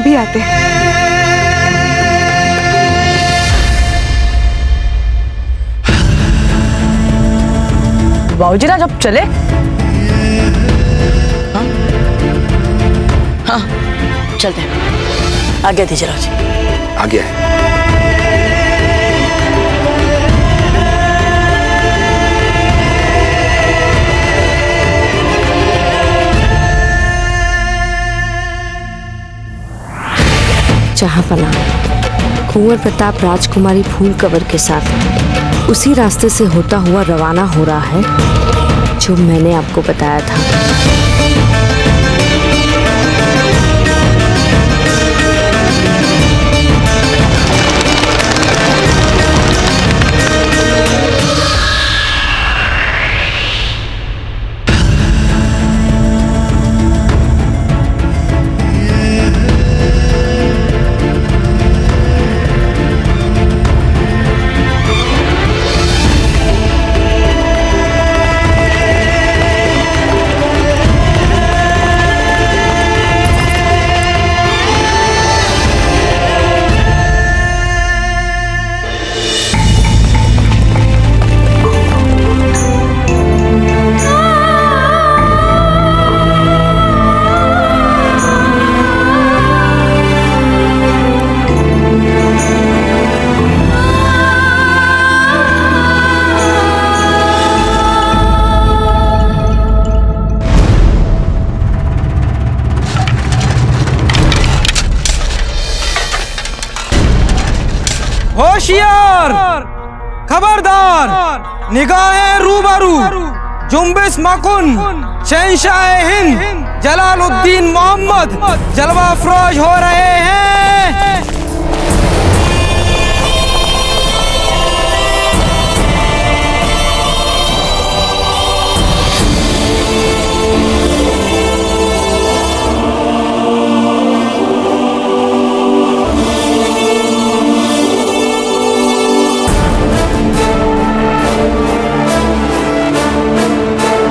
अभी आते हैं। बाबूजी राज अब चले? हाँ हाँ चलते हैं। आज्ञा दीजिए राज। आज्ञा है। जहांपना कुंवर प्रताप राजकुमारी फूल कवर के साथ उसी रास्ते से होता हुआ रवाना हो रहा है जो मैंने आपको बताया था। होशियार, खबरदार, निगाहें रूबरू, जुम्बिश मकुन, शहंशाह हिंद जलालुद्दीन मोहम्मद जलवा अफरोज हो रहे हैं।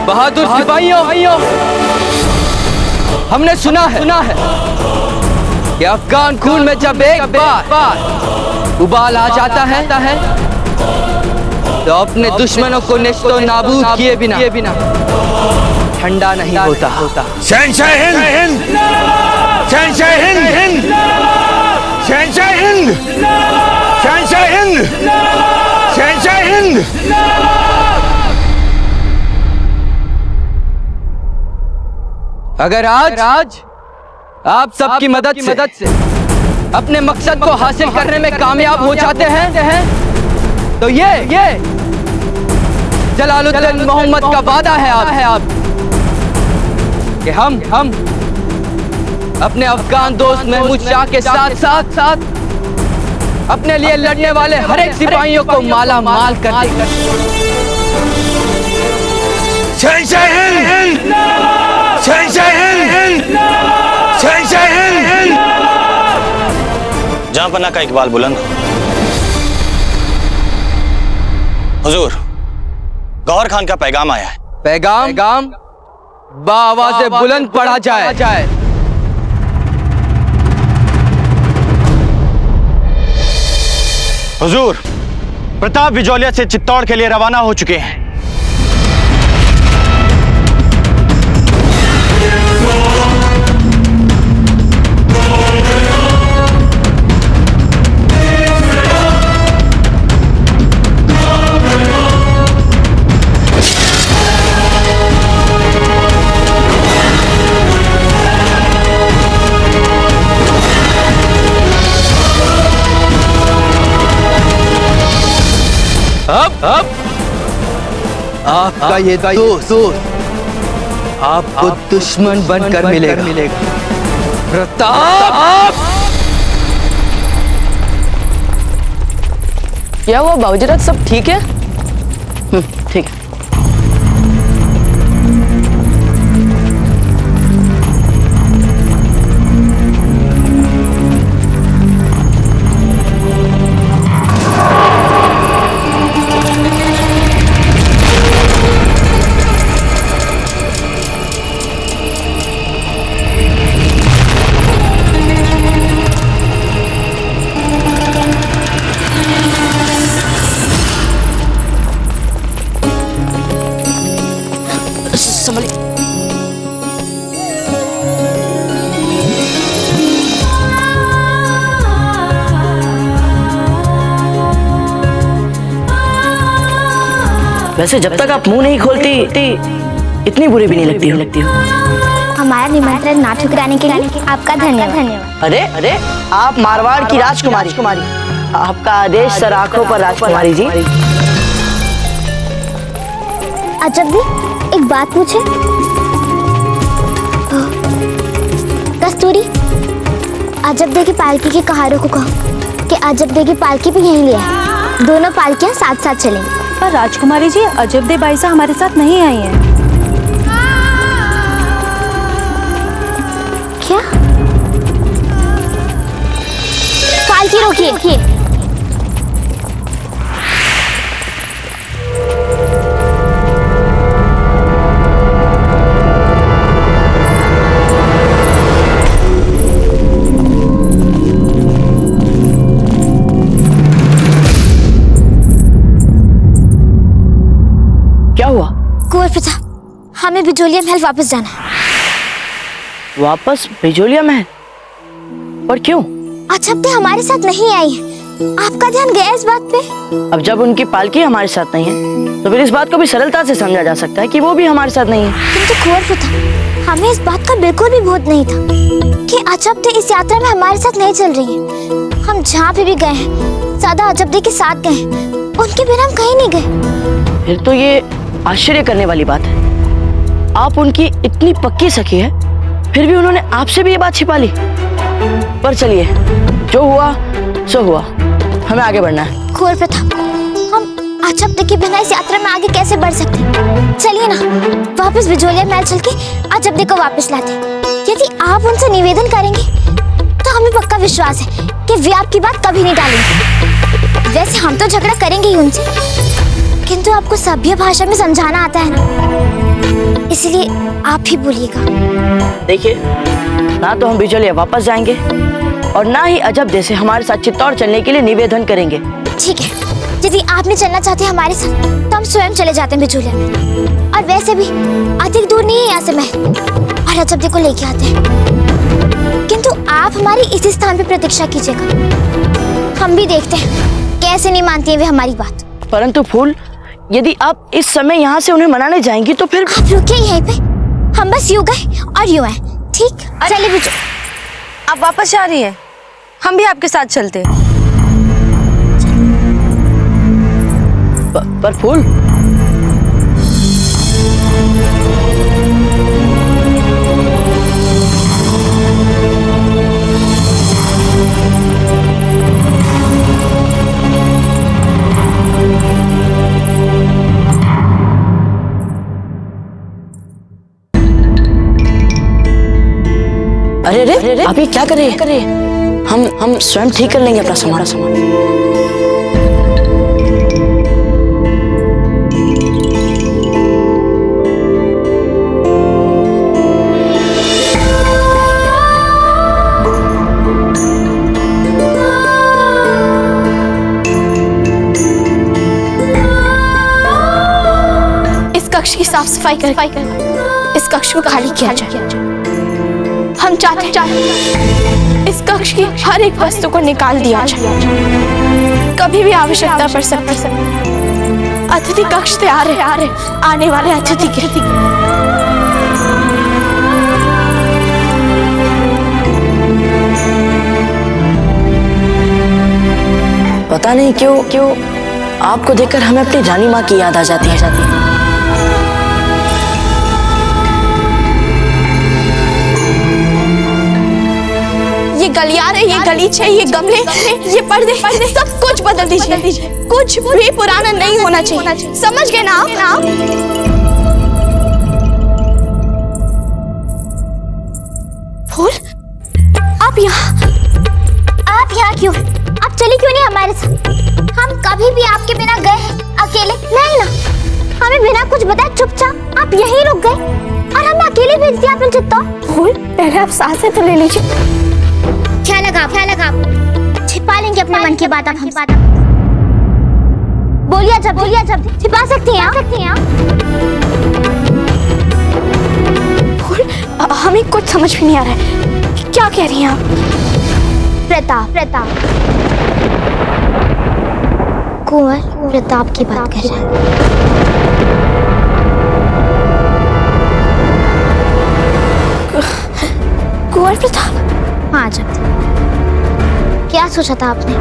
बहादुर सिपाहियों, हमने सुना है कि अफगान खून में जब एक बार उबाल आ जाता है तो अपने दुश्मनों को नेस्तो नाबूद किए बिना ठंडा नहीं होता। शहंशाह हिंद, शहंशाह हिंद, शहंशाह हिंद, शहंशाह हिंद, शहंशाह हिंद। अगर आज आप सबकी मदद से अपने मकसद को हासिल करने में कामयाब हो जाते हैं तो ये जलालुद्दीन मोहम्मद का वादा है आप कि हम अपने अफगान दोस्त महमूद शाह के साथ अपने लिए लड़ने वाले हर एक सिपाहियों को माला माल कर शहंशाह हिंद, शहंशाह हिंद, शहंशाह हिंद। जहांपना का इकबाल बुलंद हो। हुजूर, गौहर खान का पैगाम आया है। पैगाम बाआवाज़े बुलंद पढ़ा जाए। हुजूर, प्रताप बिजौलिया से चित्तौड़ के लिए रवाना हो चुके हैं। अब आपका ये दोस्त आपको दुश्मन बनकर मिलेगा। प्रताप! क्या हुआ बाबूजी राज, सब ठीक है? ठीक है। संभलिए। वैसे जब तक आप मुंह नहीं खोलती इतनी बुरी भी नहीं लगती हो। हमारा निमंत्रण ना ठुकराने के लिए आपका धन्यवाद। अरे अरे, आप मारवाड़ की राजकुमारी, आपका आदेश सर आंखों पर राजकुमारी जी। अजब भी एक बात पूछे? कस्तूरी, अजब दे की पालकी के कहारों को कहो कि अजब दे की पालकी भी यहीं ले आए। दोनों पालकियां साथ साथ चलेंगी। पर राजकुमारी जी, अजब दे बाईसा हमारे साथ नहीं आई है। क्या? पालकी रोकिए। क्या हुआ? कुंवर प्रताप, हमें बिजोलिया महल वापस जाना है। वापस बिजोलिया महल? और क्यों? अजब दे हमारे साथ नहीं आई है। आपका ध्यान गया इस बात पे? अब जब उनकी पालकी हमारे साथ नहीं है तो फिर इस बात को भी सरलता से समझा जा सकता है कि वो भी हमारे साथ नहीं है। किंतु कुंवर प्रताप, हमें इस बात का बिल्कुल भी बोध नहीं था कि अजब दे इस यात्रा में हमारे साथ नहीं चल रही है। हम जहाँ पे भी गए हैं सदा अजब दे के साथ गए हैं, उनके बिना हम कहीं नहीं गए। फिर तो ये आश्चर्य करने वाली बात है। आप उनकी इतनी पक्की सखी है, फिर भी उन्होंने आपसे भी ये बात छिपा ली। पर चलिए, जो हुआ सो हुआ, हमें आगे बढ़ना है। कुंवर प्रताप, हम अजब दे के बिना इस यात्रा में आगे कैसे बढ़ सकते हैं? चलिए ना, वापस बिजोलिया महल चल के अजब दे को वापस लाते हैं। यदि आप उनसे निवेदन करेंगे तो हमें पक्का विश्वास है कि वे आपकी बात कभी नहीं टालेंगे। वैसे हम तो झगड़ा करेंगे ही उनसे, किंतु आपको सभ्य भाषा में समझाना आता है ना, इसलिए आप ही बोलिएगा। देखिए, ना तो हम बिजोलिया वापस जाएंगे और ना ही अजब दे से हमारे साथ चित्तौड़ चलने के लिए निवेदन करेंगे। ठीक है, यदि आप नहीं चलना चाहते हमारे साथ तो हम स्वयं चले जाते हैं बिजोलिया में। और वैसे भी अधिक दूर नहीं है यहाँ से महल, और अजब दे को लेके आते हैं। किंतु आप हमारी इसी स्थान पे प्रतीक्षा कीजिएगा। हम भी देखते हैं कैसे नहीं मानती है वे हमारी बात। परंतु फूल, यदि आप इस समय यहाँ से उन्हें मनाने जाएंगी तो फिर आप रुकिए यहीं पे, हम बस यूं गए और यूं आए। ठीक, चलिए बिजो। आप वापस जा रही हैं? हम भी आपके साथ चलते हैं। पर फूल, अरे आप ये क्या कर रहे हैं? हम स्वयं ठीक कर लेंगे अपना सामान। इस कक्ष की साफ सफाई कर इस कक्ष को खाली किया जाए। हम चाहते हैं इस कक्ष की हर एक वस्तु को निकाल दिया जाए। कभी भी आवश्यकता पड़ सकती है। अतिथि कक्ष तैयार है आने वाले अतिथि के। पता नहीं क्यों आपको देखकर हमें अपनी रानी माँ की याद आ जाती है। ये गलियारे, ये गलीचे, ये गमले, ये पर्दे सब कुछ बदल दीजिए। कुछ भी पुराना नहीं होना चाहिए। समझ गए ना आप? फूल, आप यहाँ क्यों? आप चली क्यों नहीं हमारे साथ? हम कभी भी आपके बिना गए अकेले नहीं ना। हमें बिना कुछ बताए चुपचाप आप यहीं रुक गए और हमें अकेले भेज दिया आपने चित्तौड़। फूल, पहले आप सांसें तो ले लीजिए। क्या लगा छिपा लेंगे अपने मन की बात। आप बोलिए जब छिपा सकती हैं आप। हमें कुछ समझ भी नहीं आ रहा है कि क्या कह रही हैं आप। प्रताप कुंवर प्रताप की बात कर रहा है। कुंवर प्रताप? हाँ जब क्या सोचा था आपने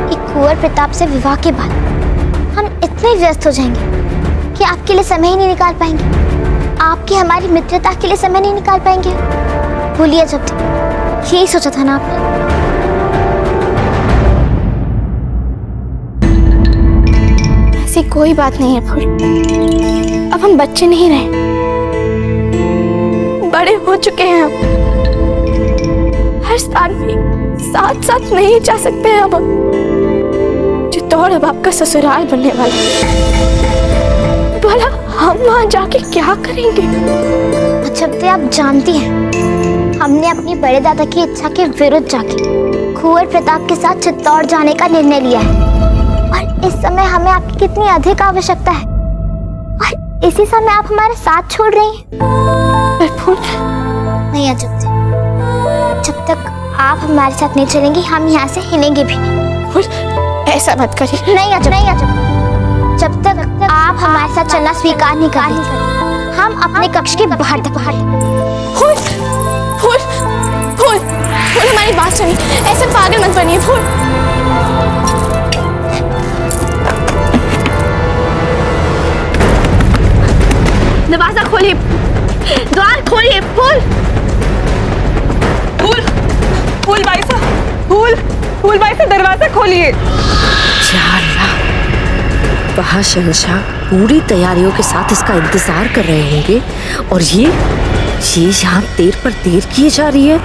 कि कुंवर प्रताप से विवाह के बाद हम इतने व्यस्त हो जाएंगे कि आपके लिए समय ही नहीं निकाल पाएंगे, आपकी हमारी मित्रता के लिए समय नहीं निकाल पाएंगे? भूलिए जब यही सोचा था ना आपने? ऐसी कोई बात नहीं है फूल। अब हम बच्चे नहीं रहे, बड़े हो चुके हैं। अब हर साल में साथ साथ नहीं जा सकते हैं। अब चित्तौड़ अब आपका ससुराल बनने वाला है। भला हम वहां जाके क्या करेंगे? जब आप जानती हैं हमने अपनी बड़े दादा की इच्छा के विरुद्ध जाके कुंवर प्रताप के साथ चित्तौड़ जाने का निर्णय लिया है, और इस समय हमें आपकी कितनी अधिक आवश्यकता है, और इसी समय आप हमारे साथ छोड़ रही हैं। पर फूल नहीं अजब, जब तक आप हमारे साथ नहीं चलेंगी हम यहाँ से हिलेंगे भी नहीं। फूल ऐसा मत करिए। नहीं अजब, जब तक आप हमारे साथ चलना स्वीकार नहीं करेंगे हम अपने कक्ष के बाहर तक फूल फूल फूल फूल हमारी बात सुनिए, ऐसे पागल मत बनिए। फूल दरवाजा खोलिए, द्वार खोलिए। फूल फूल फूल भाई साहब, फूल भाई साहब दरवाजा खोलिए। वहाँ शहंशाह पूरी तैयारियों के साथ इसका इंतजार कर रहे होंगे, और ये यहाँ देर पर देर किए जा रही है।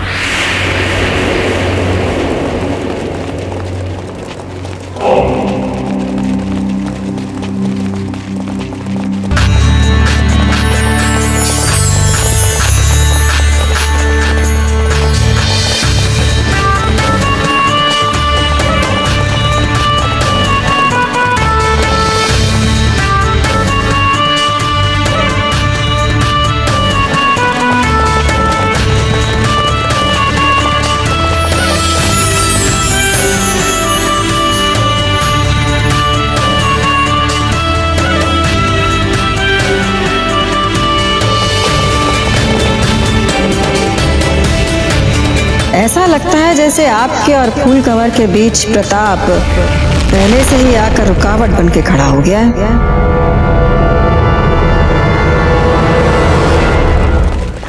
ऐसा लगता है जैसे आपके और फूल कंवर के बीच प्रताप पहले से ही आकर रुकावट बन के खड़ा हो गया है।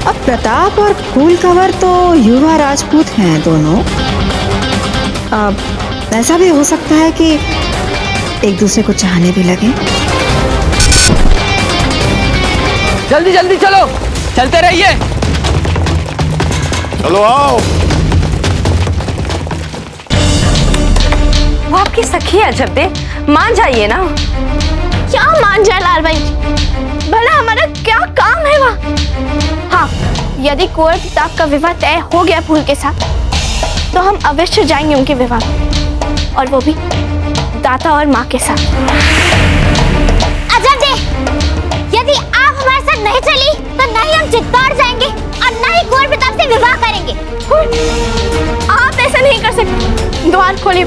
अब प्रताप और फूल कंवर तो युवा राजपूत हैं दोनों। अब ऐसा भी हो सकता है कि एक दूसरे को चाहने भी लगे। जल्दी जल्दी चलो, चलते रहिए। चलो आओ। वो आपकी सखी है जब दे, मान जाइए ना। क्या मान जाए लाल भाई, भला हमारा क्या काम है वहाँ? हाँ, यदि कुंवर प्रताप का विवाह तय हो गया फूल के साथ तो हम अवश्य जाएंगे उनके विवाह में, और वो भी दाता और माँ के साथ। अजब दे, यदि आप हमारे साथ नहीं चली तो ना ही हम चित्तौड़ जाएंगे और ना ही कुंवर प्रताप से विवाह करेंगे। आप ऐसा नहीं कर सकते। द्वार खोलिए।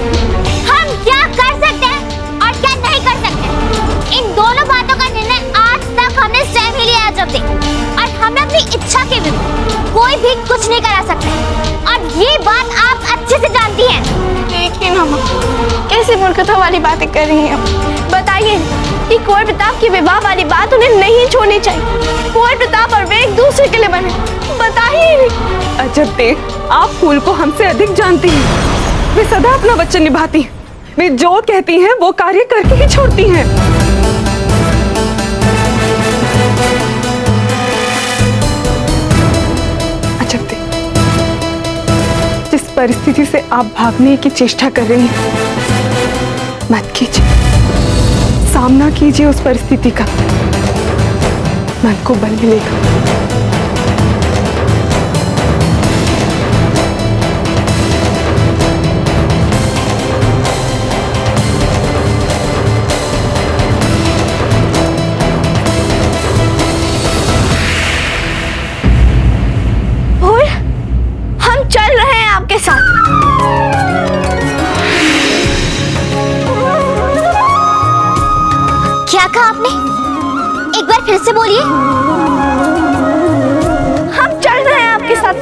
हम क्या कर सकते हैं और क्या नहीं कर सकते, इन दोनों बातों का निर्णय आज तक हमने स्वयं ही लिया है जब से, और हमें अपनी इच्छा के विरुद्ध कोई भी कुछ नहीं करा सकता, और ये बात आप अच्छे से जानती हैं। देखिए ना माँ, कैसे मूर्खता वाली बातें कर रही हैं। बताइए कि कुंवर प्रताप की विवाह वाली बात उन्हें नहीं छोड़नी चाहिए। कुंवर प्रताप और वे एक दूसरे के लिए बने, बताइए। अजब देख, आप फूल को हमसे अधिक जानती हैं। वे सदा अपना वचन निभाती हैं। वे जो कहती हैं वो कार्य करके ही छोड़ती हैं। अजब देख, जिस परिस्थिति से आप भागने की चेष्टा कर रही हैं, मत कीजिए, सामना कीजिए उस परिस्थिति का, मन को बल मिलेगा। से बोलिए। हम चल रहे हैं आपके साथ।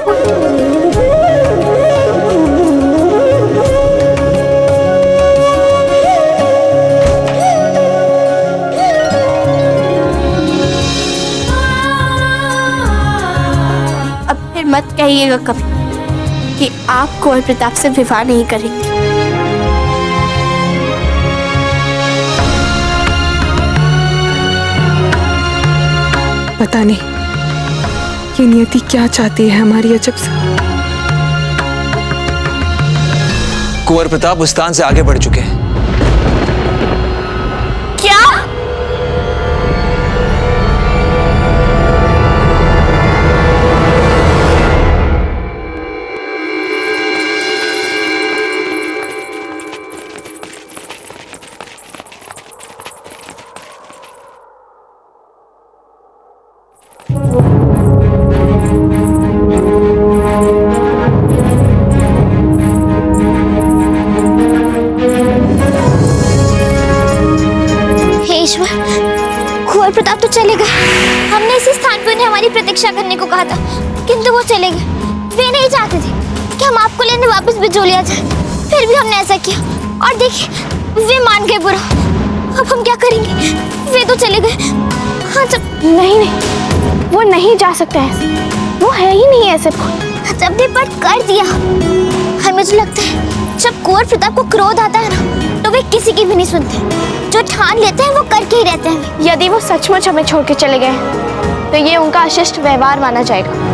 अब फिर मत कहिएगा कभी कि आप कुंवर प्रताप से विवाह नहीं करेंगे। पता नहीं ये नियति क्या चाहती है हमारी अजब से। कुंवर प्रताप उस स्थान से आगे बढ़ चुके हैं। क्या? कुंवर प्रताप तो चले गए। हमने इसी स्थान पर उन्हें हमारी प्रतीक्षा करने को कहा था, किंतु वो चले गए। वे नहीं चाहते थे कि हम आपको लेने वापस बिजोलिया जाए, फिर भी हमने ऐसा किया और देखिए वे मान गए बुरा। अब हम क्या करेंगे? वे तो चले गए। हाँ जब नहीं, वो नहीं जा सकते ऐसे, वो है ही नहीं ऐसे। जब ने पर कर दिया। हमें तो लगता है जब कुंवर प्रताप को क्रोध आता है ना, तो वे किसी की भी नहीं सुनते। जो ठान लेते हैं वो करके ही रहते हैं। यदि वो सचमुच हमें छोड़ के चले गए तो ये उनका अशिष्ट व्यवहार माना जाएगा।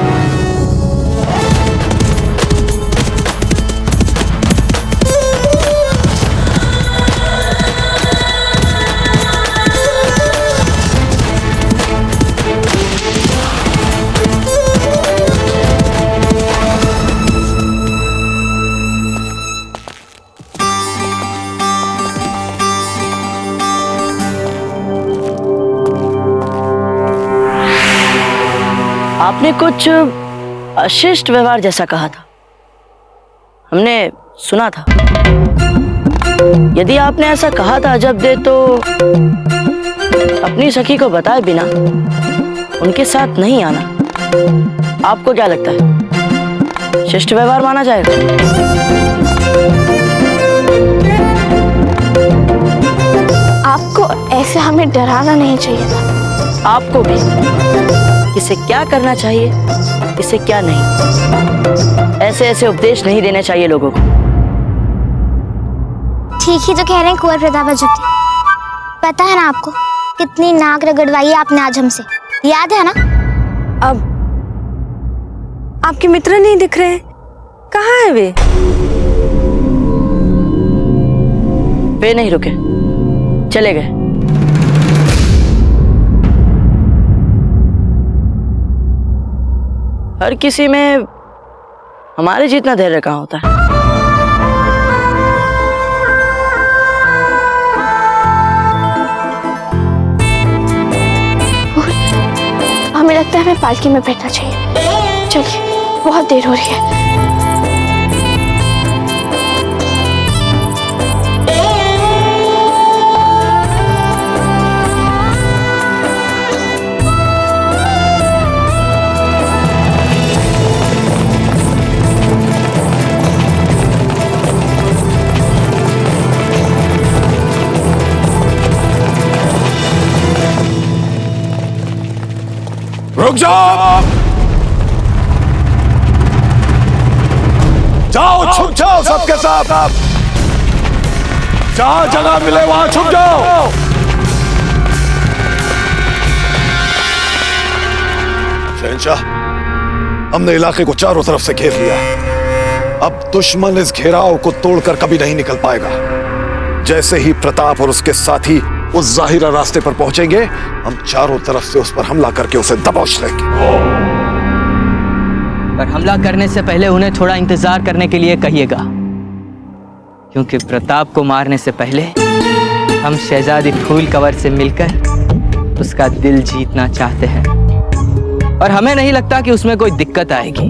आपने कुछ अशिष्ट व्यवहार जैसा कहा था, हमने सुना था। यदि आपने ऐसा कहा था अजब दे, तो अपनी सखी को बताए बिना उनके साथ नहीं आना। आपको क्या लगता है शिष्ट व्यवहार माना जाएगा? आपको ऐसे हमें डराना नहीं चाहिए था। आपको भी किसे क्या करना चाहिए, किसे क्या नहीं, ऐसे ऐसे उपदेश नहीं देने चाहिए लोगों को। ठीक ही तो कह रहे हैं कुंवर प्रताप अजब दे। पता है ना आपको कितनी नाक रगड़वाई है आपने आज हमसे, याद है ना? अब आपके मित्र नहीं दिख रहे, कहाँ है वे? वे नहीं रुके, चले गए। हर किसी में हमारे जितना धैर्य कहाँ होता है। हमें लगता है हमें पालकी में बैठना चाहिए। चलिए, बहुत देर हो रही है। रुक जाओ, जाओ छुप जाओ सबके साथ। जहां जगह मिले वहां छुप जाओ। शहंशाह, हमने इलाके को चारों तरफ से घेर लिया है। अब दुश्मन इस घेराव को तोड़कर कभी नहीं निकल पाएगा। जैसे ही प्रताप और उसके साथी उस जाहिरा रास्ते पर पहुंचेंगे, हम चारों तरफ से उस पर हमला करके उसे दबोच लेंगे। पर हमला करने से पहले उन्हें थोड़ा इंतजार करने के लिए कहिएगा, क्योंकि प्रताप को मारने से पहले हम शहजादी फूल कंवर से मिलकर उसका दिल जीतना चाहते हैं। और हमें नहीं लगता कि उसमें कोई दिक्कत आएगी,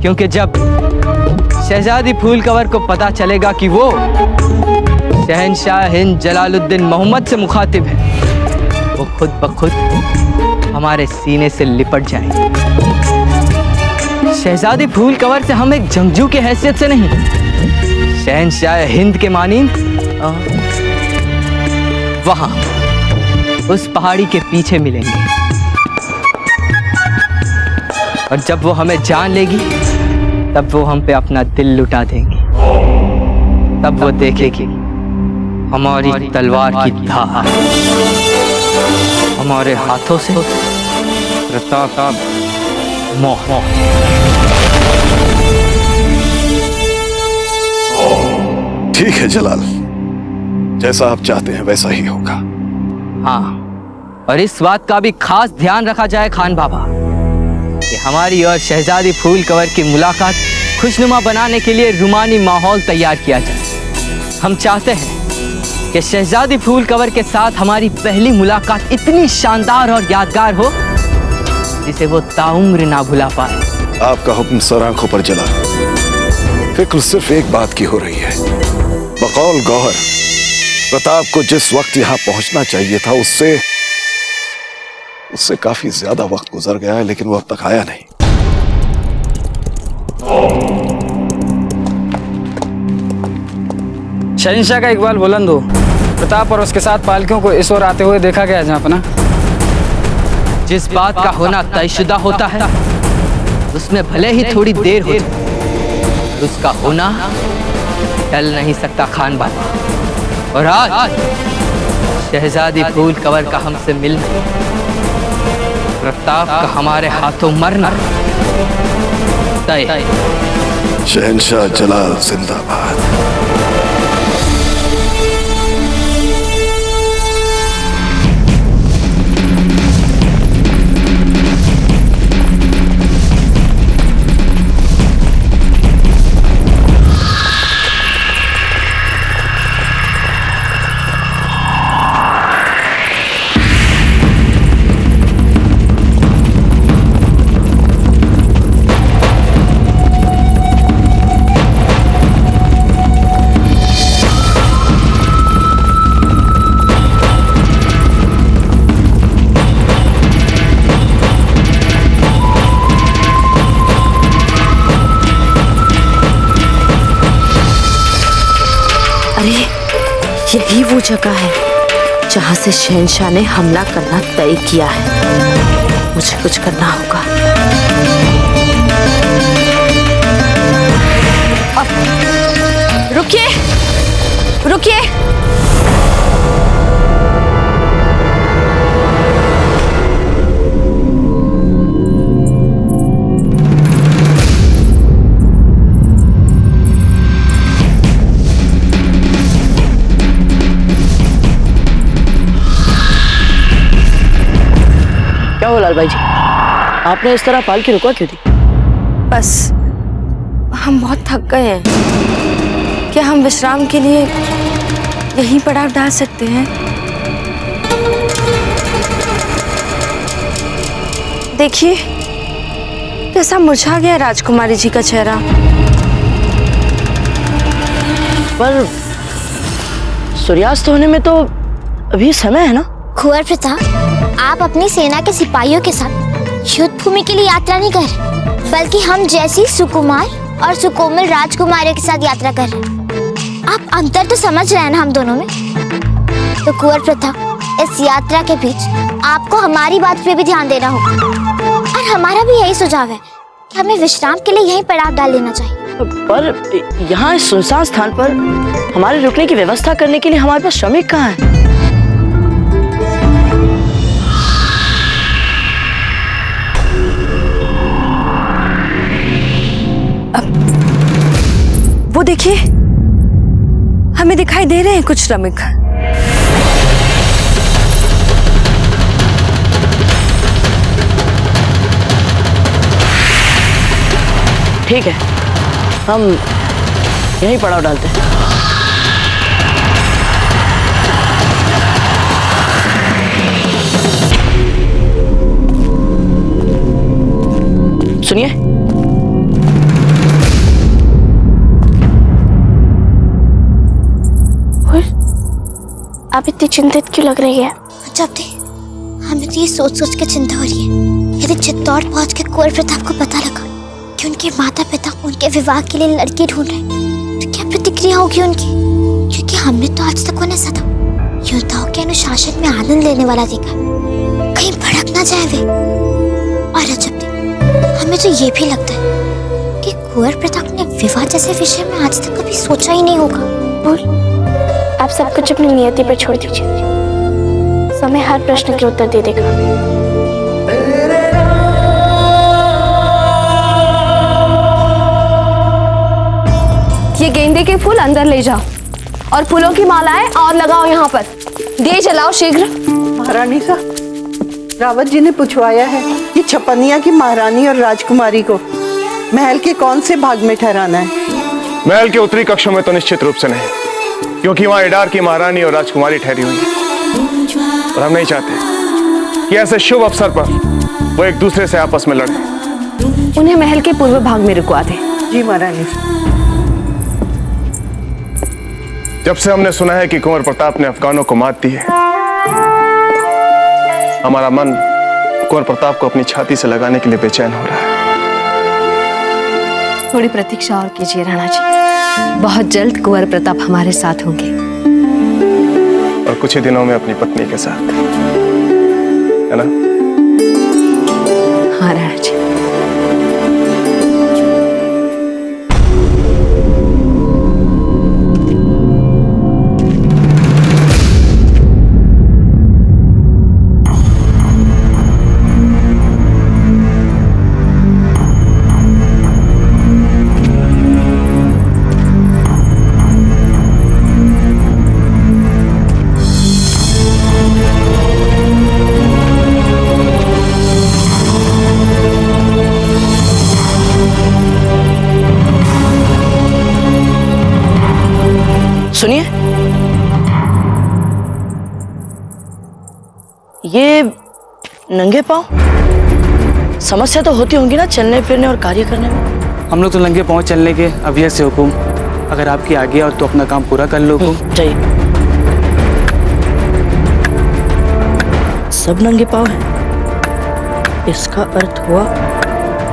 क्योंकि जब शहजादी फूल कंवर को पता चलेगा कि वो शहंशाह हिंद जलालुद्दीन मोहम्मद से मुखातिब है, वो खुद ब खुद हमारे सीने से लिपट जाएंगे। शहजादी फूल कंवर से हम एक जंगजू की हैसियत से नहीं, शहंशाह हिंद के मानींद वहां उस पहाड़ी के पीछे मिलेंगे। और जब वो हमें जान लेगी तब वो हम पे अपना दिल लुटा देंगी। तब वो देखेगी हमारी तलवार की धार हमारे हाथों से प्रताप मोह। ठीक है जलाल, जैसा आप चाहते हैं वैसा ही होगा। हाँ, और इस बात का भी खास ध्यान रखा जाए खान बाबा कि हमारी और शहजादी फूल कंवर की मुलाकात खुशनुमा बनाने के लिए रूमानी माहौल तैयार किया जाए। हम चाहते हैं कि शहजादी फूल कंवर के साथ हमारी पहली मुलाकात इतनी शानदार और यादगार हो जिसे वो ताउम्र ना भुला पाए। आपका हुक्म सर आंखों पर जला। फिक्र सिर्फ एक बात की हो रही है, बकौल गौहर प्रताप को जिस वक्त यहाँ पहुंचना चाहिए था उससे काफी ज्यादा वक्त गुजर गया है, लेकिन वो अब तक आया नहीं। शहंशाह का इकबाल बुलंद हो। प्रताप और उसके साथ पालकियों को इस ओर आते हुए देखा गया जहाँपना। जिस बात का होना तयशुदा होता है उसमें भले ही थोड़ी देर हो, उसका होना टल नहीं सकता खान बाबा। और आज शहजादी फूल कंवर का हमसे मिलना, प्रताप का हमारे हाथों मरना तय। शहंशाह जलाल जिंदाबाद। यही वो जगह है जहां से शहंशाह ने हमला करना तय किया है। मुझे कुछ करना होगा। रुकिए, रुकिए। क्या हो लाल भाई जी, आपने इस तरह पालकी रुकवा क्यों दी? बस हम बहुत थक गए हैं। क्या हम विश्राम के लिए यहीं पड़ाव डाल सकते हैं? देखिए कैसा मुरझा गया राजकुमारी जी का चेहरा। पर सूर्यास्त होने में तो अभी समय है ना? कुंवर प्रताप, आप अपनी सेना के सिपाहियों के साथ युद्ध भूमि के लिए यात्रा नहीं कर रहे, बल्कि हम जैसी सुकुमार और सुकोमल राजकुमारियों के साथ यात्रा कर रहे हैं। आप अंतर तो समझ रहे हैं ना हम दोनों में? तो कुंवर प्रताप, इस यात्रा के बीच आपको हमारी बात पे भी ध्यान देना होगा। और हमारा भी यही सुझाव है कि हमें विश्राम के लिए यहीं पड़ाव डाल लेना चाहिए। पर यहाँ इस सुनसान स्थान पर हमारे रुकने की व्यवस्था करने के लिए हमारे पास श्रमिक कहाँ है? वो देखिए, हमें दिखाई दे रहे हैं कुछ श्रमिक। ठीक है, हम यहीं पड़ाव डालते हैं। सुनिए, आप इतनी चिंतित क्यों लग रही है? जब दी, हमें तो ये सोच सोच के चिंता हो रही है, यदि चित्तौड़ पहुंच के कुंवर प्रताप को पता लगा कि उनके माता पिता उनके विवाह के लिए लड़की ढूंढ रहे हैं, तो क्या प्रतिक्रिया होगी उनकी? क्योंकि हमने तो आज तक उन्हें सदा योद्धाओं के अनुशासन में आनंद लेने वाला देखा, कहीं भड़क ना जाए वे। और अजब हमें तो ये भी लगता है कि कुंवर प्रताप ने विवाह जैसे विषय में आज तक कभी सोचा ही नहीं होगा। बोल, आप सब कुछ अपनी नियति पर छोड़ दीजिए, समय हर प्रश्न के उत्तर दे देगा। ये गेंदे के फूल अंदर ले जाओ और फूलों की मालाएं और लगाओ यहाँ पर। दिए जलाओ शीघ्र। महारानी साहब, रावत जी ने पूछवाया है कि छपनिया की महारानी और राजकुमारी को महल के कौन से भाग में ठहराना है। महल के उत्तरी कक्षों में तो निश्चित रूप से नहीं, क्योंकि वहां इडार की महारानी और राजकुमारी ठहरी हुई है और हम नहीं चाहते कि ऐसे शुभ अवसर पर वो एक दूसरे से आपस में लड़े। उन्हें महल के पूर्व भाग में रुकवा दे। जी महारानी। जब से हमने सुना है कि कुंवर प्रताप ने अफगानों को मात दी है, हमारा मन कुंवर प्रताप को अपनी छाती से लगाने के लिए बेचैन हो रहा है। थोड़ी प्रतीक्षा और कीजिए राणा जी, बहुत जल्द कुंवर प्रताप हमारे साथ होंगे। और कुछ ही दिनों में अपनी पत्नी के साथ, है ना? हाँ राणा जी। सुनिए, ये नंगे पांव, समस्या तो होती होंगी ना चलने फिरने और कार्य करने में? हम लोग तो नंगे पांव चलने के अवयव से हुकुम, अगर आपकी आज्ञा और तो अपना काम पूरा कर लो। चाहिए। सब नंगे पांव हैं, इसका अर्थ हुआ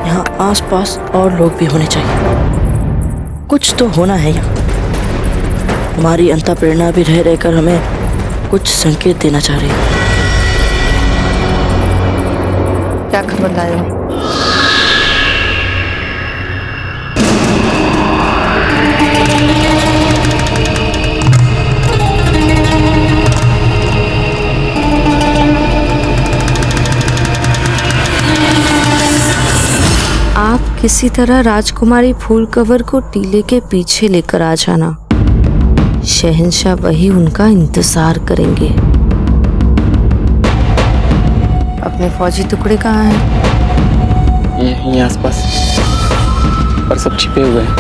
यहाँ आसपास और लोग भी होने चाहिए। कुछ तो होना है यहाँ। हमारी अंतःप्रेरणा भी रह रहकर हमें कुछ संकेत देना चाह रही है। क्या खबर लाए हो? आप किसी तरह राजकुमारी फूलकवर को टीले के पीछे लेकर आ जाना। शहंशाह वही उनका इंतजार करेंगे। अपने फौजी टुकड़े कहाँ हैं? यहीं आसपास, पर सब छिपे हुए हैं।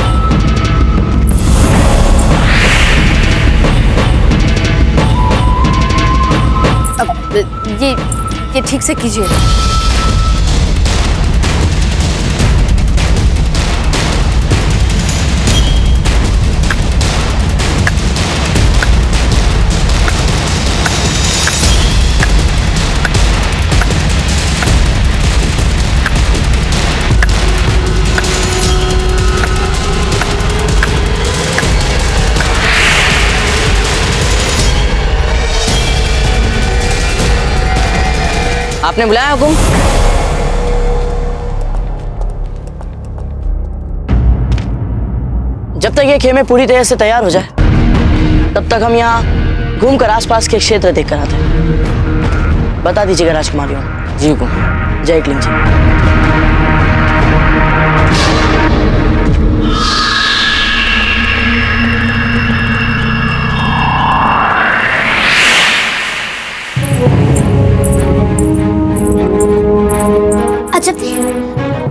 अब ये ठीक से कीजिए। आपने बुलाया हुकुम? जब तक ये खेमे पूरी तरह से तैयार हो जाए तब तक हम यहाँ घूमकर आसपास के क्षेत्र देखकर आते हैं। बता दीजिएगा राजकुमारियों। जी हुकुम। जय क्लीन जी।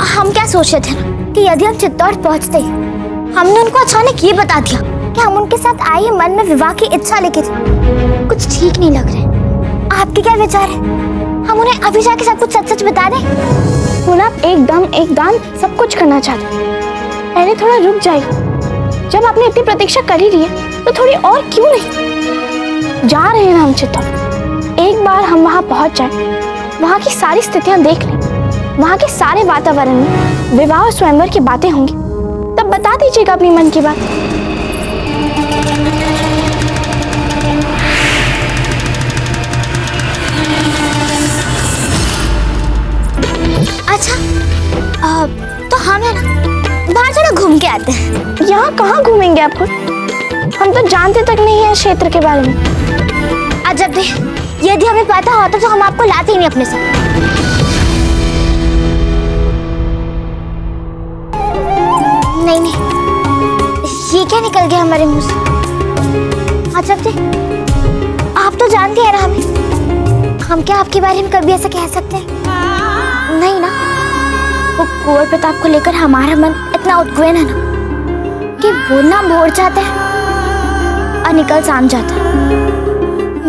हम क्या सोच रहे थे ना कि यदि हम चित्तौड़ पहुंचते हमने उनको अचानक ये बता दिया कि हम उनके साथ आए ही मन में विवाह की इच्छा लेके थे। कुछ ठीक नहीं लग रहा है। आपके क्या विचार है? हम उन्हें अभी जाके सब कुछ सच सच बता दें? बोला आप एकदम सब कुछ करना चाहते हैं। पहले थोड़ा रुक जाइए। जब आपने इतनी प्रतीक्षा कर ही रही है तो थोड़ी और क्यों नहीं? जा रहे हैं ना हम चित्तौड़। एक बार हम वहां पहुंच जाए वहाँ की सारी स्थितियां देख लें, वहाँ के सारे वातावरण में विवाह और स्वयंवर की बातें होंगी, तब बता दीजिएगा अपनी मन की बात। अच्छा तो हम है ना बाहर थोड़ा घूम के आते हैं। यहाँ कहाँ घूमेंगे आप खुद? हम तो जानते तक नहीं है इस क्षेत्र के बारे में। अजब दे, यदि हमें पता होता तो हम आपको लाते ही नहीं अपने साथ। नहीं नहीं, ये क्या निकल गया हमारे मुंह से? अजब दे, आप तो जानते हैं ना हमें, हम क्या आपके बारे में कभी ऐसा कह सकते हैं? नहीं ना, वो कुंवर प्रताप को लेकर हमारा मन इतना उद्विग्न है ना कि बोलना भोर जाता है और निकल साम जाता है।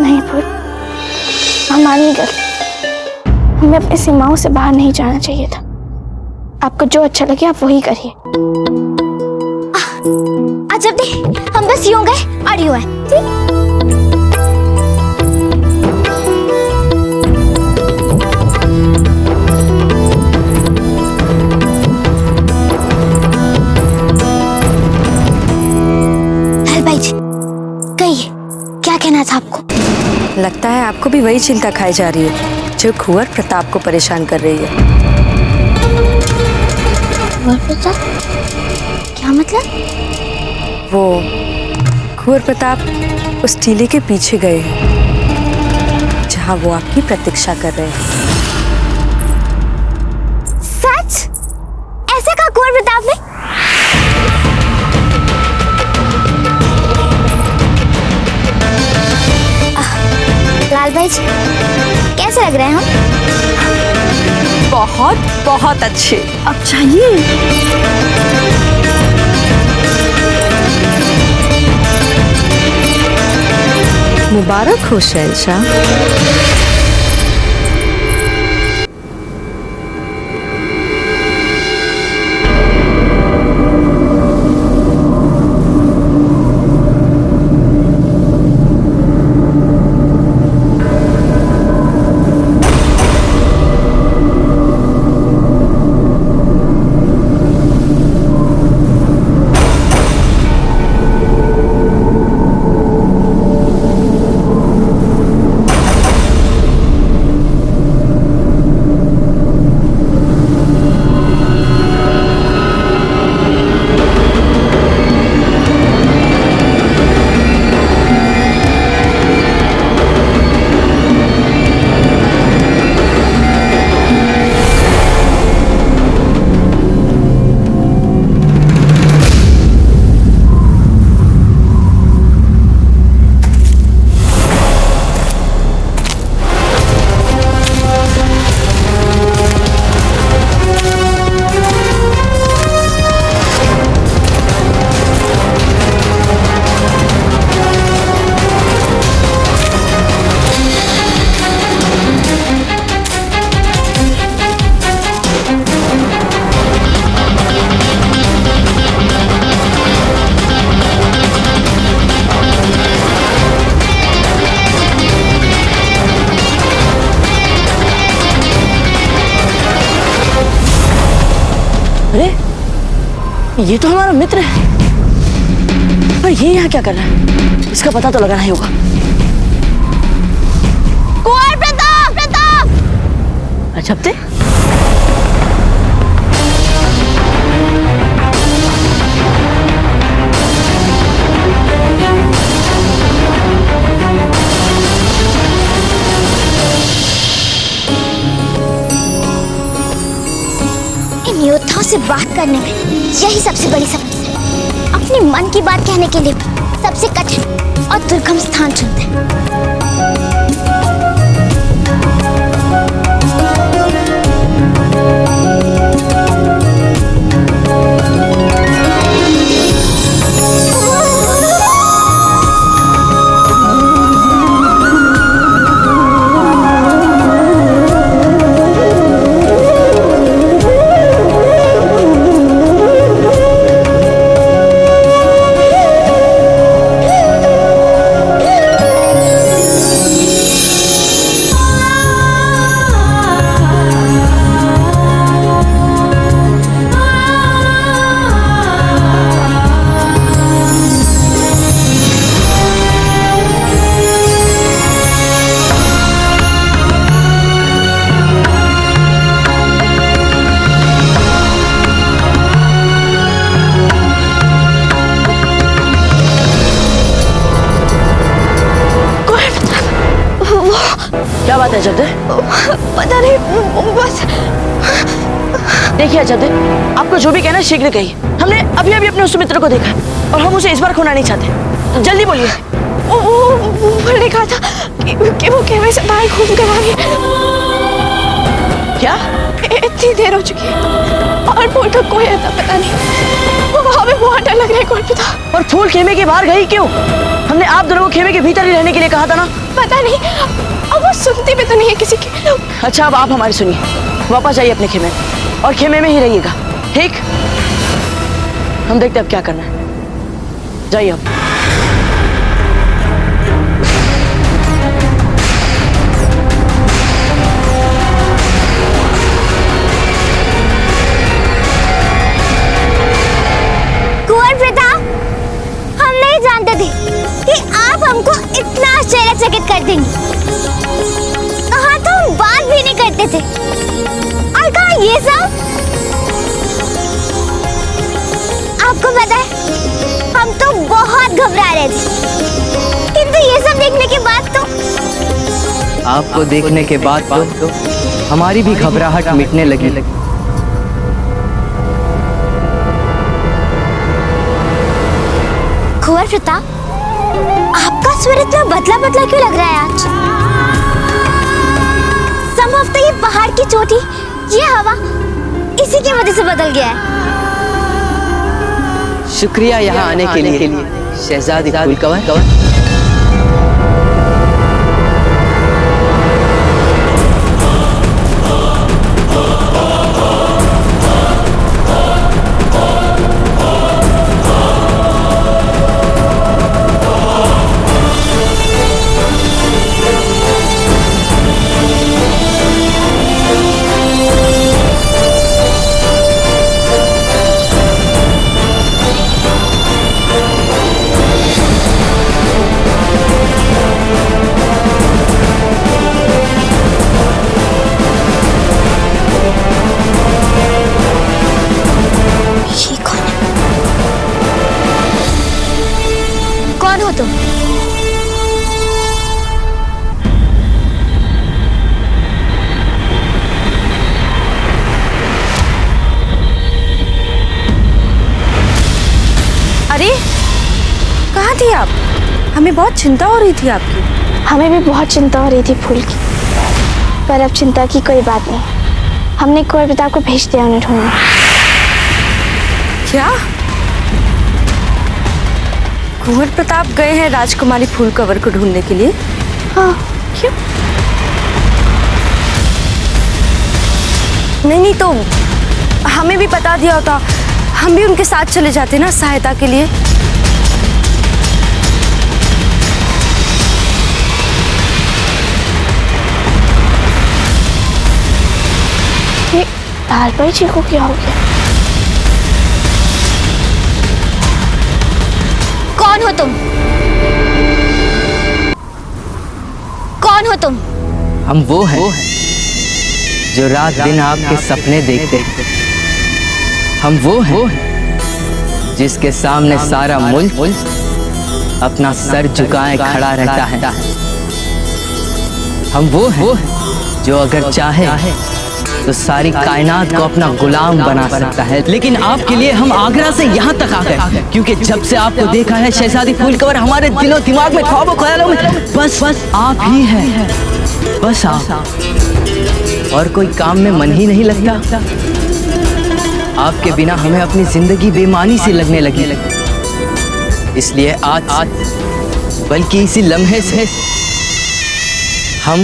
नहीं फुल, हमारी गलती, हमें अपनी सीमाओं से बाहर नहीं जाना चाहिए था। आपको जो अच्छा लगे आप वही करिए। अजब दे, हम बस यूं गए और यूं है, ठीक? क्या कहना था आपको? लगता है आपको भी वही चिंता खाई जा रही है जो कुंवर प्रताप को परेशान कर रही है। कुंवर प्रताप? क्या मतलब? वो कुंवर प्रताप उस टीले के पीछे गए हैं जहां वो आपकी प्रतीक्षा कर रहे हैं। सच? ऐसा कहा कुंवर प्रताप ने? लाल भाई जी, कैसे लग रहे हैं हम? बहुत बहुत अच्छे। अब चाहिए मुबारक हो शहंशाह। अरे ये तो हमारा मित्र है, पर ये यहाँ क्या कर रहा है? इसका पता तो लगाना ही होगा। कुंवर प्रताप! प्रताप! अजब थे, इन योद्धाओं से बात करने में यही सबसे बड़ी समस्या है। अपने मन की बात कहने के लिए सबसे कठिन और दुर्गम स्थान चुनते हैं। बात है अजब? पता नहीं, बस। देखिए अजब, आपको जो भी कहना है शीघ्र कहिए। हमने अभी अभी अपने उस मित्र को देखा और हम उसे इस बार खोना नहीं चाहते। जल्दी बोलिए। मैंने कहा था कि वो खेमे से बाहर घूम कर आ गए। क्या? इतनी देर हो चुकी है और फूल का कोई आता पता नहीं। वो वहाँ पे बहुत डर लग रहा है गुरुप्रताप। और फूल खेमे के बाहर गई क्यों? हमने आप दोनों को खेमे के भीतर ही रहने के लिए कहा था ना। पता नहीं, अब वो सुनती भी तो नहीं है किसी की। अच्छा, अब आप हमारी सुनिए, वापस जाइए अपने खेमे और खेमे में ही रहिएगा, ठीक? हम देखते अब क्या करना है। जाइए अब। कुंवर प्रताप, हम नहीं जानते थे कि आप हमको इतना आश्चर्यचकित कर देंगे। कहा तो हम बात भी नहीं करते थे और कहा ये सब। आपको पता है, हम तो बहुत घबरा रहे थे, किंतु ये सब देखने के बाद तो आपको देखने के बाद तो हमारी भी घबराहट मिटने लगी। कुंवर प्रताप, आपका स्वर इतना बदला बदला क्यों लग रहा है आज? संभवतः ये पहाड़ की चोटी, ये हवा, इसी की वजह से बदल गया है। शुक्रिया यहाँ आने के लिए शहजादी फूलकवर। कौन हो तुम? अरे कहाँ थी आप? हमें बहुत चिंता हो रही थी आपकी। हमें भी बहुत चिंता हो रही थी फूल की, पर अब चिंता की कोई बात नहीं। हमने कुंवर प्रताप को भेज दिया उन्हें ढूंढने। क्या? कुंवर प्रताप गए हैं राजकुमारी फूलकवर को ढूंढने के लिए? हाँ। क्यों? नहीं तो हमें भी बता दिया होता, हम भी उनके साथ चले जाते ना सहायता के लिए। ये लाल भाई जी को क्या हो गया? कौन हो तुम? कौन हो तुम? हम वो हैं जो रात दिन आपके सपने देखते हैं। हम वो हैं जिसके सामने सारा मुल्क अपना सर झुकाए खड़ा रहता है। हम वो हैं जो अगर चाहे तो सारी कायनात को अपना गुलाम बना सकता है। लेकिन आपके लिए हम आगरा से यहाँ तक आ गए क्योंकि जब से आपको देखा है शहजादी फूलकवर, हमारे दिलो दिमाग में, ख्वाबों ख्यालों में बस आप ही हैं, बस आप। और कोई काम में मन ही नहीं लगता। आपके बिना हमें अपनी जिंदगी बेमानी सी लगने लगी। इसलिए आज बल्कि इसी लम्हे से हम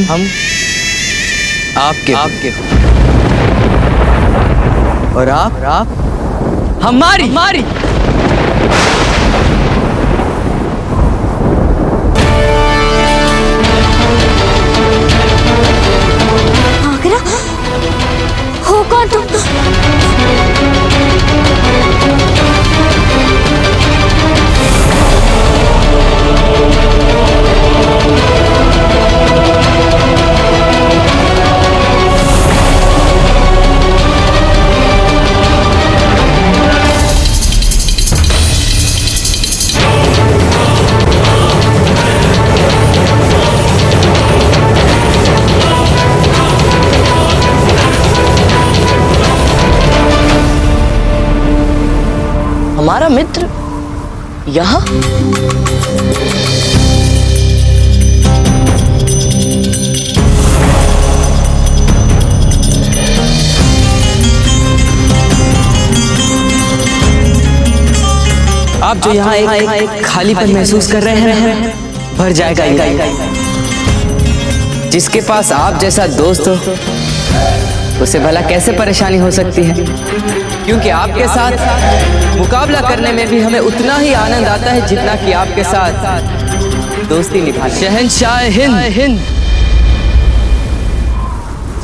आपके और आप हमारी। आगरा? हो कौन तुम? हमारा मित्र यहाँ? आप जो यहाँ एक खालीपन महसूस कर रहे हैं, भर जाएगा ये। जिसके पास आप जैसा दोस्त हो, उसे भला कैसे परेशानी हो सकती है? क्योंकि आपके साथ मुकाबला करने में भी हमें उतना ही आनंद आता है जितना कि आपके साथ दोस्ती निभा। शहंशाह हिंद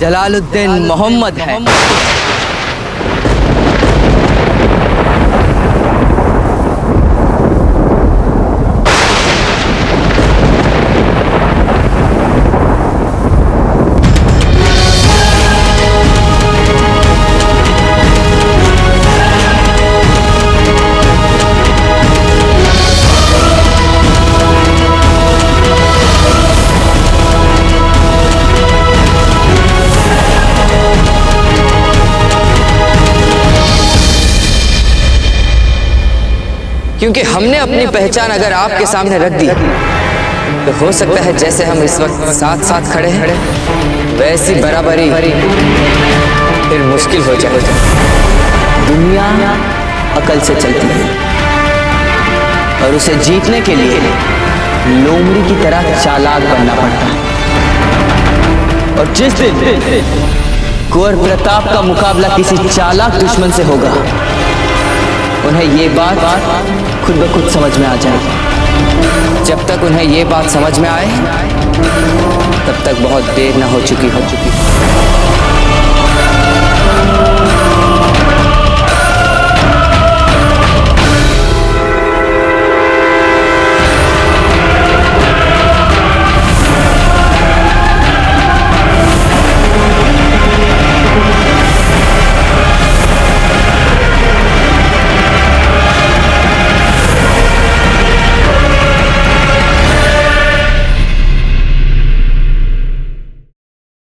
जलालुद्दीन मोहम्मद है। क्योंकि हमने अपनी पहचान अगर आपके सामने रख दी तो हो सकता है जैसे हम इस वक्त साथ साथ खड़े हैं वैसी बराबरी फिर मुश्किल हो जाए। दुनिया अकल से चलती है और उसे जीतने के लिए लोमड़ी की तरह चालाक बनना पड़ता है। और जिस दिन कुंवर प्रताप का मुकाबला किसी चालाक दुश्मन से होगा, उन्हें ये बात खुद ब खुद समझ में आ जाएगी। जब तक उन्हें ये बात समझ में आए, तब तक बहुत देर न हो चुकी।